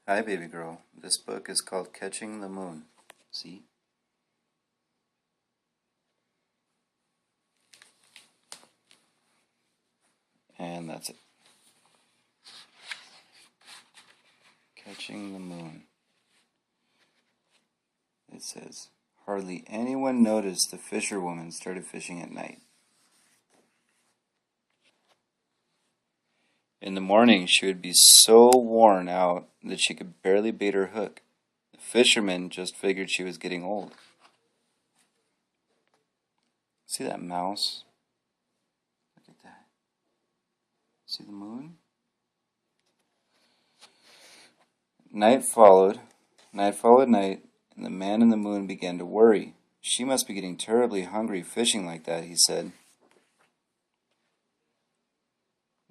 Hi, baby girl. This book is called Catching the Moon. See? And that's it. Catching the Moon. It says, hardly anyone noticed the fisherwoman started fishing at night. In the morning, she would be so worn out that she could barely bait her hook. The fisherman just figured she was getting old. See that mouse? Look at that. See the moon? Night followed night, and the man in the moon began to worry. She must be getting terribly hungry fishing like that, he said.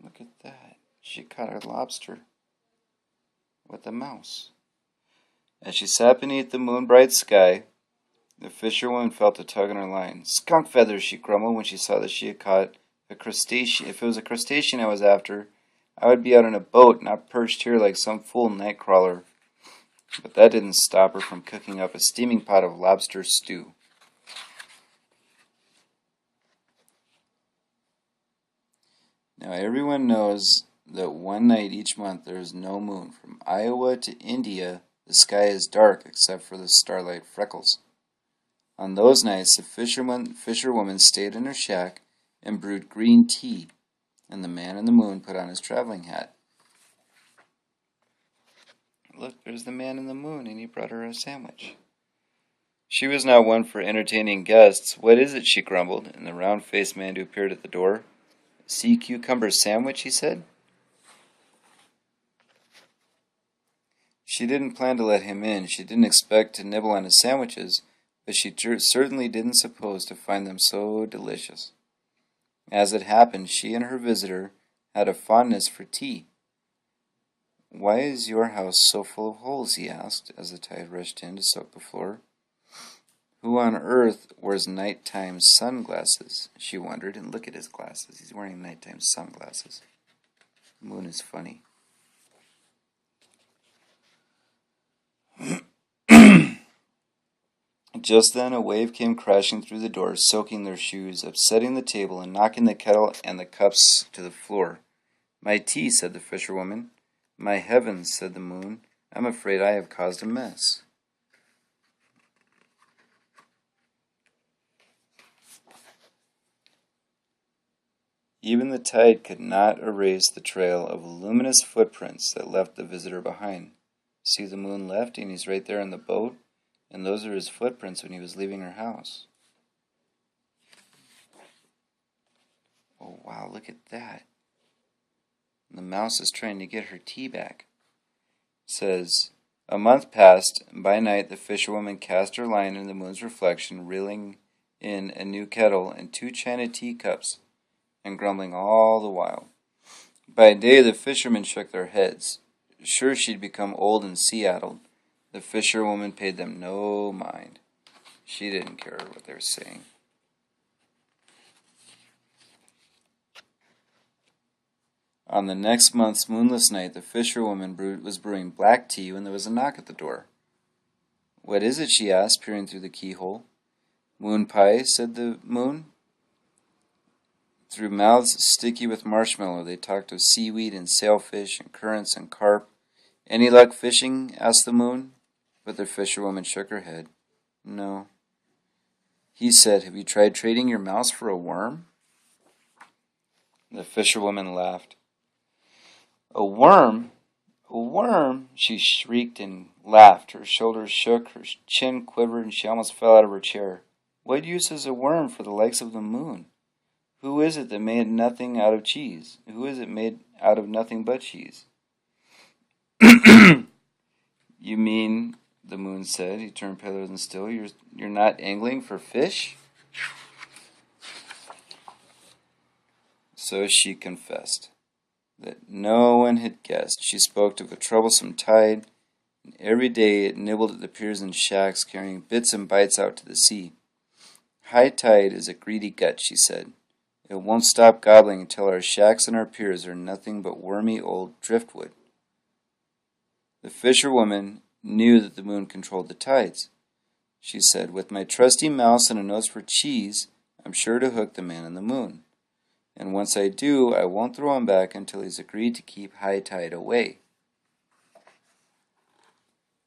Look at that. She caught a lobster with a mouse. As she sat beneath the moon-bright sky, the fisherwoman felt a tug on her line. Skunk feathers, she grumbled when she saw that she had caught a crustacean. If it was a crustacean I was after, I would be out in a boat, not perched here like some fool night crawler. But that didn't stop her from cooking up a steaming pot of lobster stew. Now everyone knows that one night each month there is no moon. From Iowa to India, the sky is dark except for the starlight freckles. On those nights, the fisherwoman stayed in her shack and brewed green tea, and the man in the moon put on his traveling hat. Look, there's the man in the moon, and he brought her a sandwich. She was not one for entertaining guests. What is it? She grumbled, and the round-faced man who appeared at the door. Sea cucumber sandwich, he said. She didn't plan to let him in. She didn't expect to nibble on his sandwiches, but she certainly didn't suppose to find them so delicious. As it happened, she and her visitor had a fondness for tea. Why is your house so full of holes? He asked, as the tide rushed in to soak the floor. Who on earth wears nighttime sunglasses? She wondered, and look at his glasses. He's wearing nighttime sunglasses. The moon is funny. Just then a wave came crashing through the door, soaking their shoes, upsetting the table, and knocking the kettle and the cups to the floor. My tea, said the fisherwoman. My heavens, said the moon. I'm afraid I have caused a mess. Even the tide could not erase the trail of luminous footprints that left the visitor behind. See, the moon left, and he's right there in the boat, and those are his footprints when he was leaving her house. Oh, wow, look at that. The mouse is trying to get her tea back. It says, a month passed, and by night the fisherwoman cast her line in the moon's reflection, reeling in a new kettle and 2 china teacups, and grumbling all the while. By day the fishermen shook their heads. Sure she'd become old and sea-addled. The fisherwoman paid them no mind. She didn't care what they were saying. On the next month's moonless night, the fisherwoman was brewing black tea when there was a knock at the door. What is it? She asked, peering through the keyhole. Moon pie, said the moon. Through mouths sticky with marshmallow, they talked of seaweed and sailfish and currants and carp. Any luck fishing? Asked the moon. But the fisherwoman shook her head. No. He said, have you tried trading your mouse for a worm? The fisherwoman laughed. A worm? A worm? She shrieked and laughed. Her shoulders shook, her chin quivered, and she almost fell out of her chair. What use is a worm for the likes of the moon? Who is it that made nothing out of cheese? Who is it made out of nothing but cheese? You mean, the moon said, he turned paler than still, you're not angling for fish? So she confessed that no one had guessed. She spoke of a troublesome tide, and every day it nibbled at the piers and shacks, carrying bits and bites out to the sea. High tide is a greedy gut, she said. It won't stop gobbling until our shacks and our piers are nothing but wormy old driftwood. The fisherwoman knew that the moon controlled the tides. She said, "With my trusty mouse and a nose for cheese, I'm sure to hook the man in the moon. And once I do, I won't throw him back until he's agreed to keep high tide away."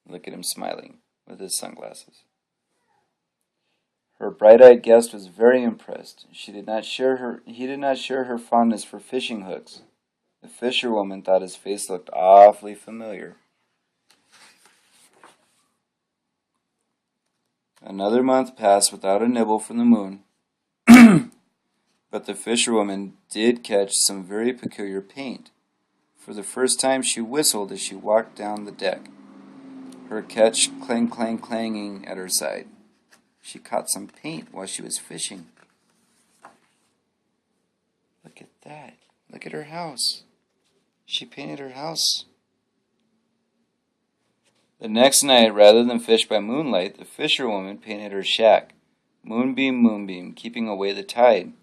Look at him smiling with his sunglasses. Her bright-eyed guest was very impressed. He did not share her fondness for fishing hooks. The fisherwoman thought his face looked awfully familiar. Another month passed without a nibble from the moon, but the fisherwoman did catch some very peculiar paint. For the first time she whistled as she walked down the deck, her catch clang clang clanging at her side. She caught some paint while she was fishing. Look at that. Look at her house. She painted her house. The next night, rather than fish by moonlight, the fisherwoman painted her shack. "Moonbeam, moonbeam, keeping away the tide,"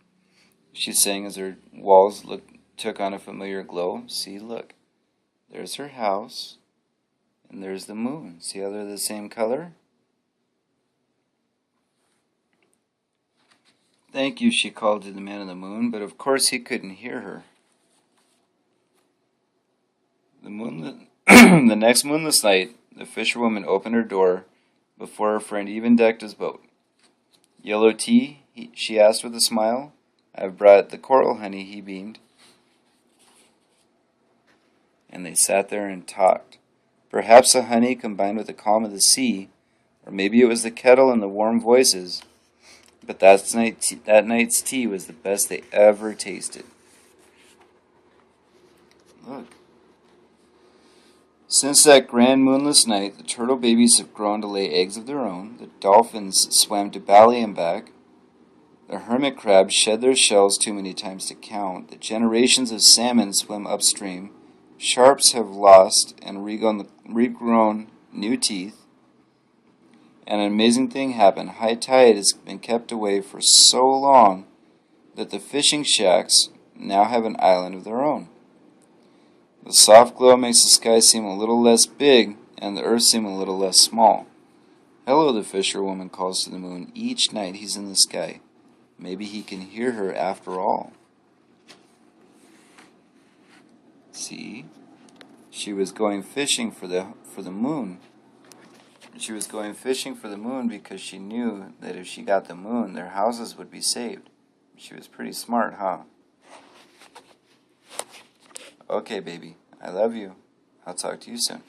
she sang as her walls took on a familiar glow. "See, look. There's her house, and there's the moon. See how they're the same color?" "Thank you," she called to the man in the moon, but of course he couldn't hear her. The next moonless night, the fisherwoman opened her door before her friend even decked his boat. "Yellow tea?" she asked with a smile. "I've brought the coral honey," he beamed. And they sat there and talked. Perhaps the honey combined with the calm of the sea, or maybe it was the kettle and the warm voices, but that night's tea was the best they ever tasted. Look. Since that grand moonless night, the turtle babies have grown to lay eggs of their own. The dolphins swam to Bali and back. The hermit crabs shed their shells too many times to count. The generations of salmon swim upstream. Sharks have lost and regrown new teeth. And an amazing thing happened. High tide has been kept away for so long that the fishing shacks now have an island of their own. The soft glow makes the sky seem a little less big and the earth seem a little less small. "Hello," the fisherwoman calls to the moon each night he's in the sky. Maybe he can hear her after all. See? She was going fishing for the moon. She was going fishing for the moon because she knew that if she got the moon, their houses would be saved. She was pretty smart, huh? Okay, baby. I love you. I'll talk to you soon.